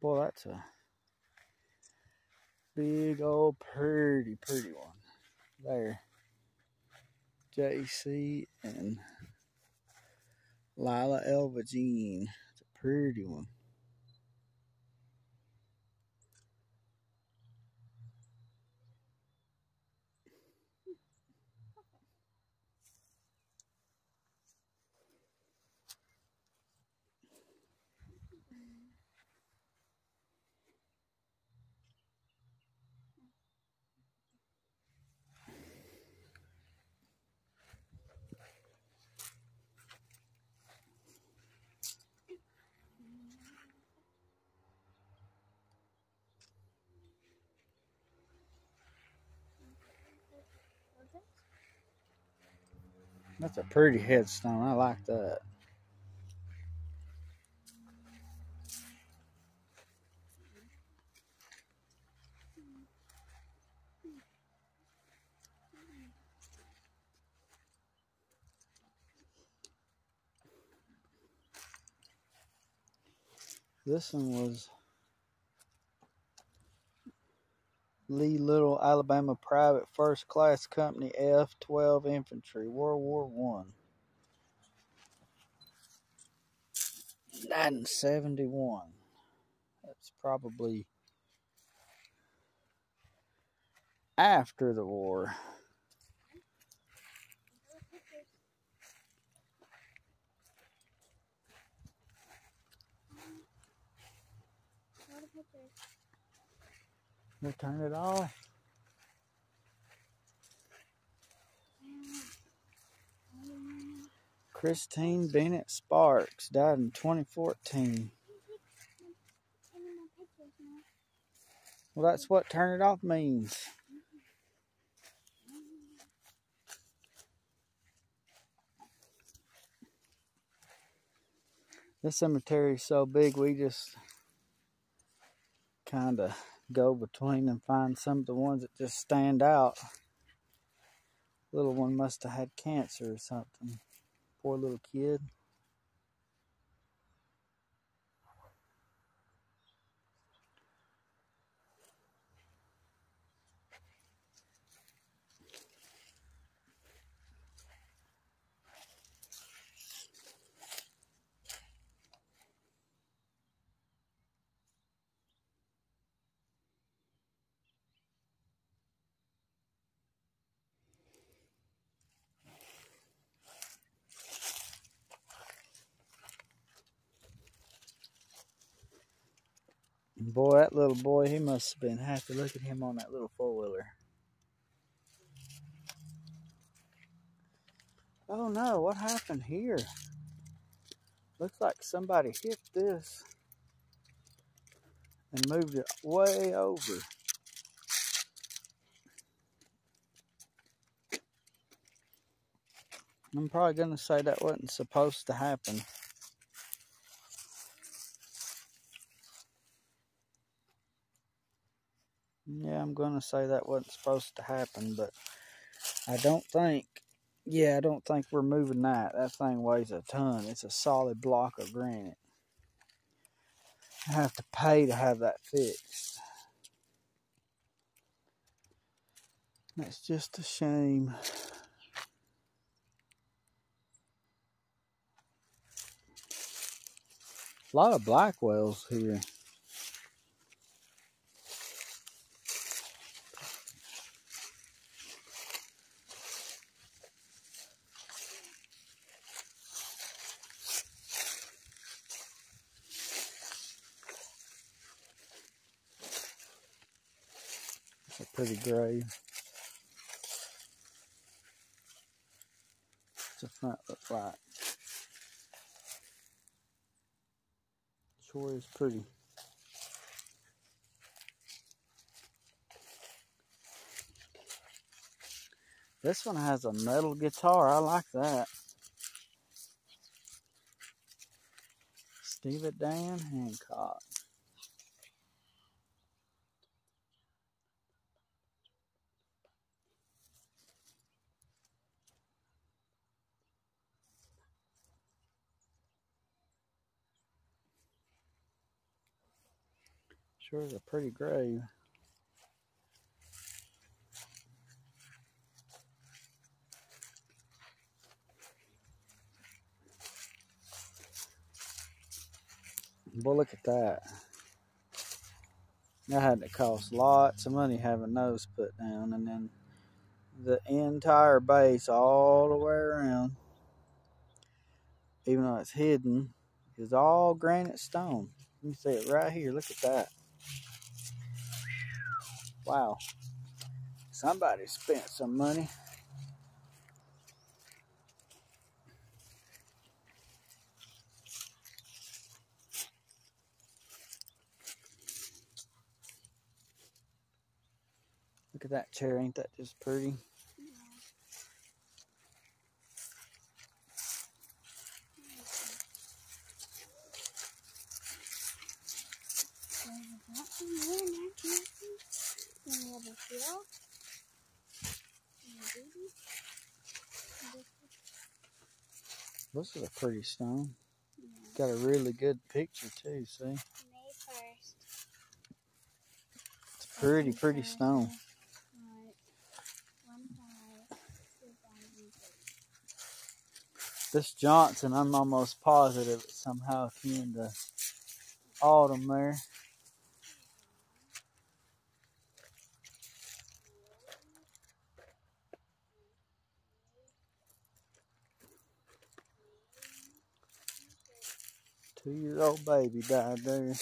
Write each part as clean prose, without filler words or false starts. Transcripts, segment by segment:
Boy, that's a big old pretty one. There. JC and Lila Elva Jean. It's a pretty one. That's a pretty headstone. I like that. This one was Lee Little, Alabama Private First Class Company F-12 Infantry, World War I. 1971. That's probably after the war. We'll turn it off. Christine Bennett Sparks died in 2014. Well, that's what turn it off means. This cemetery is so big, we just kind of go between and find some of the ones that just stand out. Little one must have had cancer or something. Poor little kid. Boy, that little boy, he must have been happy. Look at him on that little four-wheeler. Oh no, what happened here? Looks like somebody hit this and moved it way over. I'm probably going to say that wasn't supposed to happen. Yeah, I'm going to say that wasn't supposed to happen, but I don't think we're moving that. That thing weighs a ton. It's a solid block of granite. I have to pay to have that fixed. That's just a shame. A lot of black whales here. It's a pretty grave. What's the front look like? Sure is pretty. This one has a metal guitar. I like that. Steve Dan Hancock. Sure is a pretty grave. Boy, look at that. That had to cost lots of money having those put down, and then the entire base all the way around, even though it's hidden, is all granite stone. You see it right here. Look at that. Wow. Somebody spent some money. Look at that chair. Ain't that just pretty? This is a pretty stone. Got a really good picture too, see? May 1st. It's a pretty stone. This Johnson, I'm almost positive it's somehow akin to Autumn there. Two-year-old baby died there.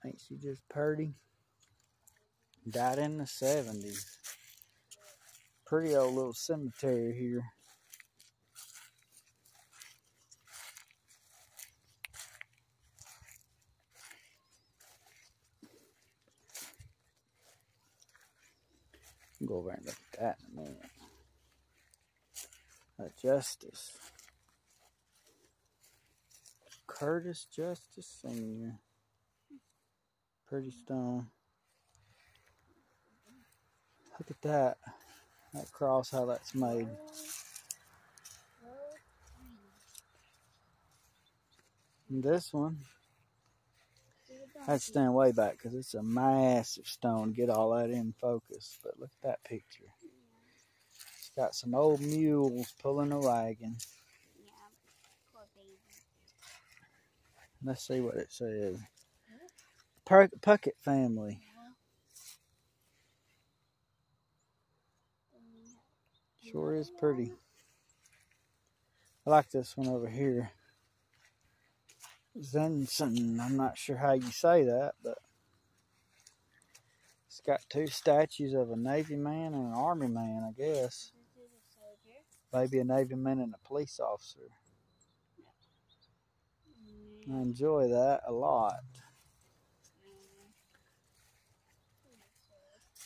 Ain't she just pretty? Died in the 70s. Pretty old little cemetery here. I'll go over and look at that in a minute. Justice. Curtis Justice Sr. Pretty stone. Look at that. That cross, how that's made. And this one, I'd stand way back because it's a massive stone. Get all that in focus. But look at that picture. It's got some old mules pulling a wagon. Yeah, poor baby. Let's see what it says. Puckett family. Sure is pretty. I like this one over here. Zenson. I'm not sure how you say that, but it's got two statues of a Navy man and an Army man, I guess. This is a soldier. Maybe a Navy man and a police officer. I enjoy that a lot.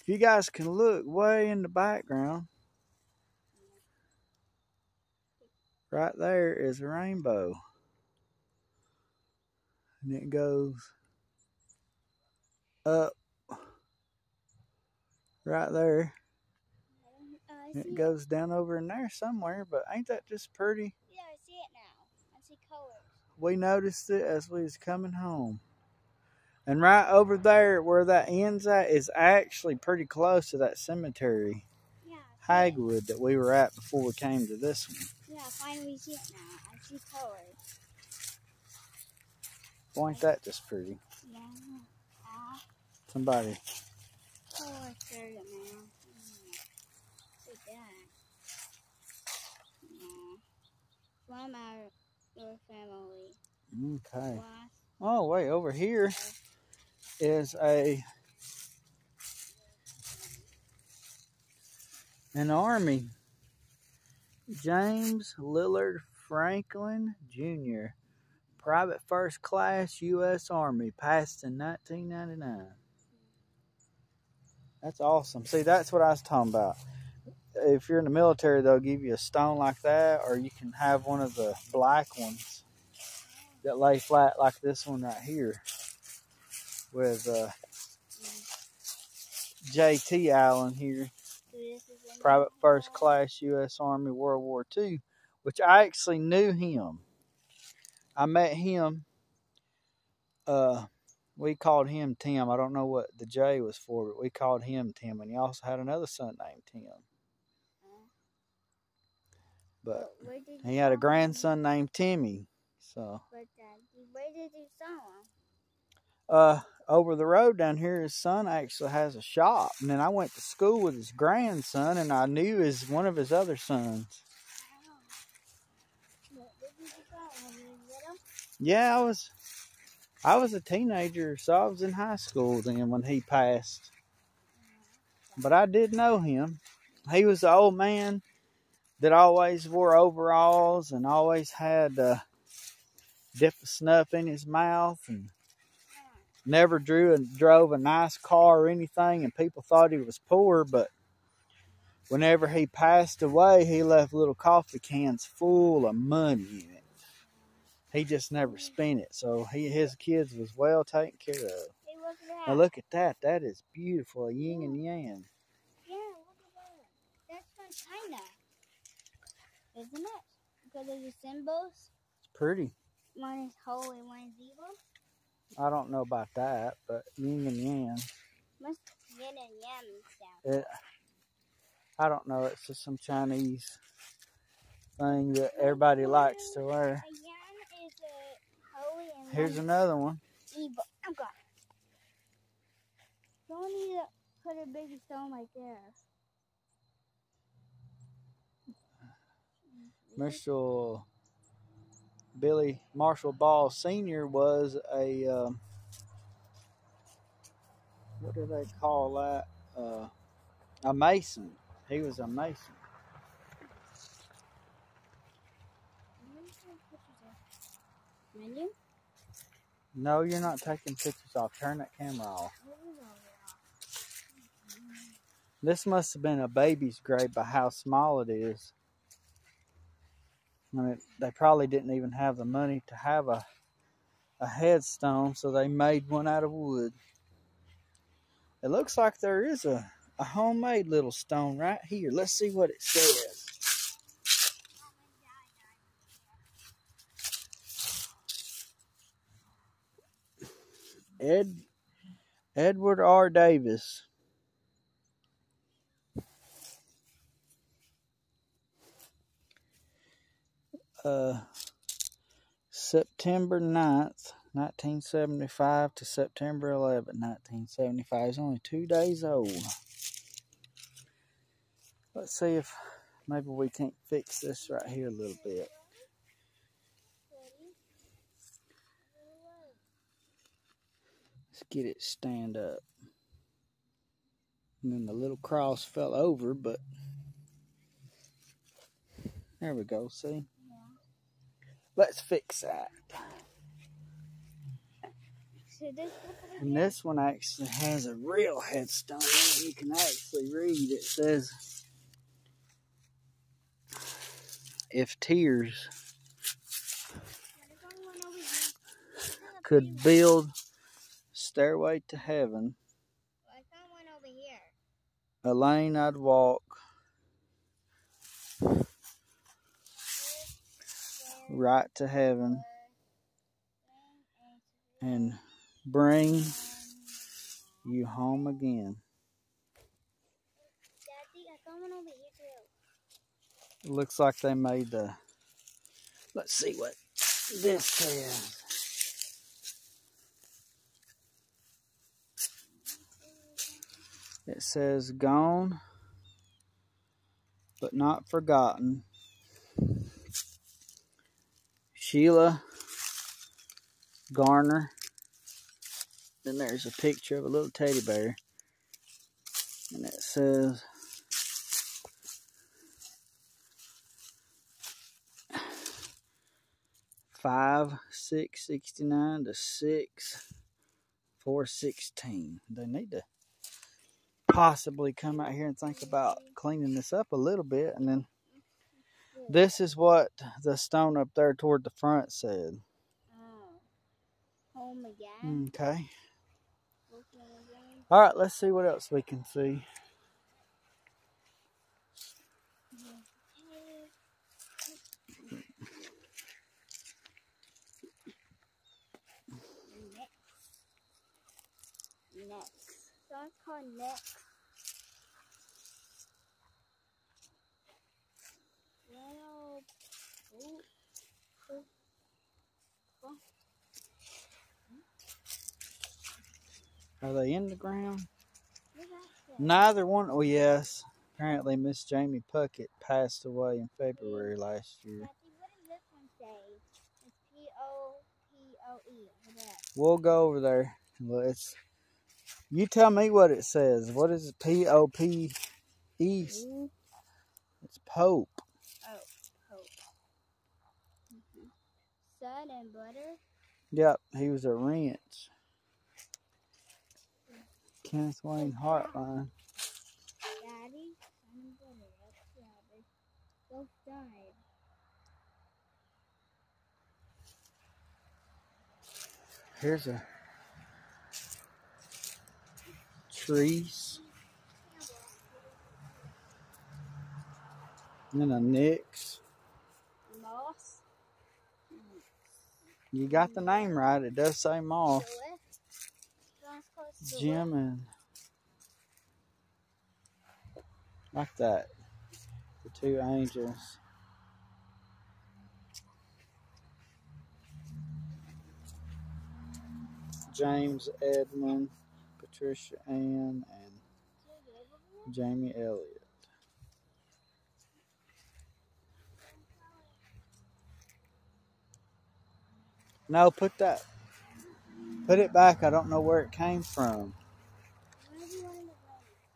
If you guys can look way in the background, right there is a rainbow. And it goes up right there. And it goes down over in there somewhere, but ain't that just pretty? Yeah, I see it now. I see colors. We noticed it as we was coming home. And right over there where that ends at is actually pretty close to that cemetery, Yeah, Hagwood, that we were at before we came to this one. Yeah, I finally see it now. I see colors. Boy, ain't that just pretty? Yeah. Somebody. Oh, I heard it now. Look at that. Yeah. From your family. Okay. What? Oh, wait, over here is an Army. James Lillard Franklin, Jr., Private First Class, U.S. Army, passed in 1999. That's awesome. See, that's what I was talking about. If you're in the military, they'll give you a stone like that, or you can have one of the black ones that lay flat like this one right here with J.T. Allen here, Private First Class, U.S. Army, World War II, which I actually knew him. I met him. We called him Tim. I don't know what the J was for, but we called him Tim. And he also had another son named Tim. But he had a grandson named Timmy. So. But where did you saw him? Over the road down here, his son actually has a shop. And then I went to school with his grandson, and I knew one of his other sons. Yeah, I was a teenager, so I was in high school then when he passed. But I did know him. He was the old man that always wore overalls and always had a dip of snuff in his mouth and never drove a nice car or anything, and people thought he was poor, but whenever he passed away, he left little coffee cans full of money in it. He just never spent it, so his kids was well taken care of. Hey, look at that. Now look at that. That is beautiful, a yin and yang. Yeah, look at that. That's from China, isn't it? Because of the symbols. It's pretty. One is holy, one is evil. I don't know about that, but yin and yang. Must yin and yang sound. I don't know. It's just some Chinese thing that everybody likes to wear. A yan is holy and Here's another one. Evil. Oh God. Don't need to put a big stone right there. Billy Marshall Ball Sr. was a, what do they call that? A Mason. He was a Mason. Menu? No, you're not taking pictures off. Turn that camera off. This must have been a baby's grave by how small it is. I mean, they probably didn't even have the money to have a headstone, so they made one out of wood. It looks like there is a homemade little stone right here. Let's see what it says. Edward R. Davis. September 9th, 1975 to September 11th, 1975. It's only 2 days old. Let's see if maybe we can't fix this right here a little bit. Let's get it stand up. And then the little cross fell over, but there we go, see? Yeah. Let's fix that. So and this one actually has a real headstone. You can actually read. It says, if tears could build stairway to heaven, I found one over here. a lane I'd walk, right to heaven, and bring you home again. Daddy, I found one over here too. It looks like they made the. Let's see what this says. It says, gone, but not forgotten. Sheila Garner. Then there's a picture of a little teddy bear. And it says, $5,669 to $6,416. They need to possibly come out here and think about cleaning this up a little bit. And then this is what the stone up there toward the front said. Home again. Okay. All right, let's see what else we can see. one's called Nick. Are they in the ground? Look at that. Neither one. Oh, yes. Apparently, Miss Jamie Puckett passed away in February last year. Kathy, what does this one say? It's P-O-P-O-E. Look at that. We'll go over there. Well, you tell me what it says. What is it? P-O-P-E? It's Pope. Oh, Pope. Sun and butter. Yep, he was a wrench. Kenneth Wayne Heartline. Daddy, sun and butter. That's Daddy. Both died. Here's a trees. And a Nix. Moss. You got the name right. It does say Moss. Jim and like that. The two angels. James Edmund, Patricia Ann, and Jamie Elliott. No, put it back. I don't know where it came from.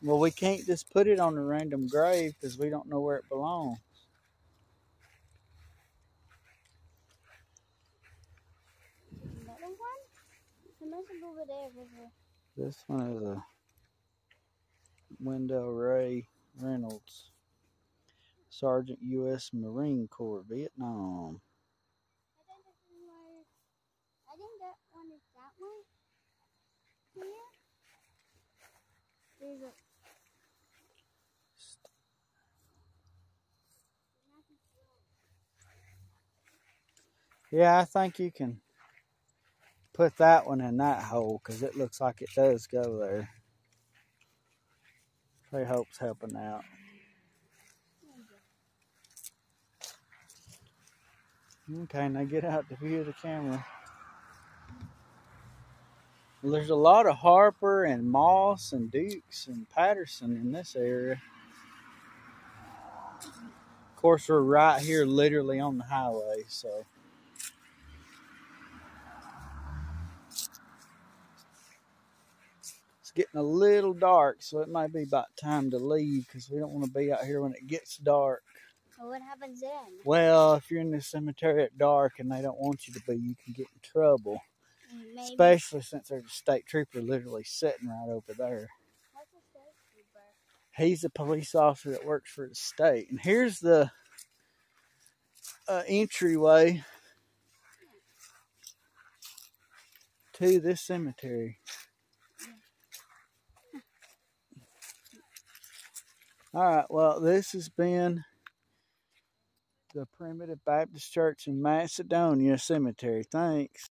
Well, we can't just put it on a random grave because we don't know where it belongs. Another one? There must be over there. This one is a Wendell Ray Reynolds, Sergeant U.S. Marine Corps, Vietnam. I think that one is that one. Here. There's a. Yeah, I think you can put that one in that hole because it looks like it does go there. Trey Hope's helping out. Okay, now get out to view the camera. Well, there's a lot of Harper and Moss and Dukes and Patterson in this area. Of course, we're right here literally on the highway, so. It's getting a little dark, so it might be about time to leave because we don't want to be out here when it gets dark. Well, what happens then? Well, if you're in the cemetery at dark and they don't want you to be, you can get in trouble. Maybe. Especially since there's a state trooper literally sitting right over there. What's a state trooper? He's a police officer that works for the state. And here's the entryway to this cemetery. All right, well, this has been the Primitive Baptist Church in Macedonia Cemetery. Thanks.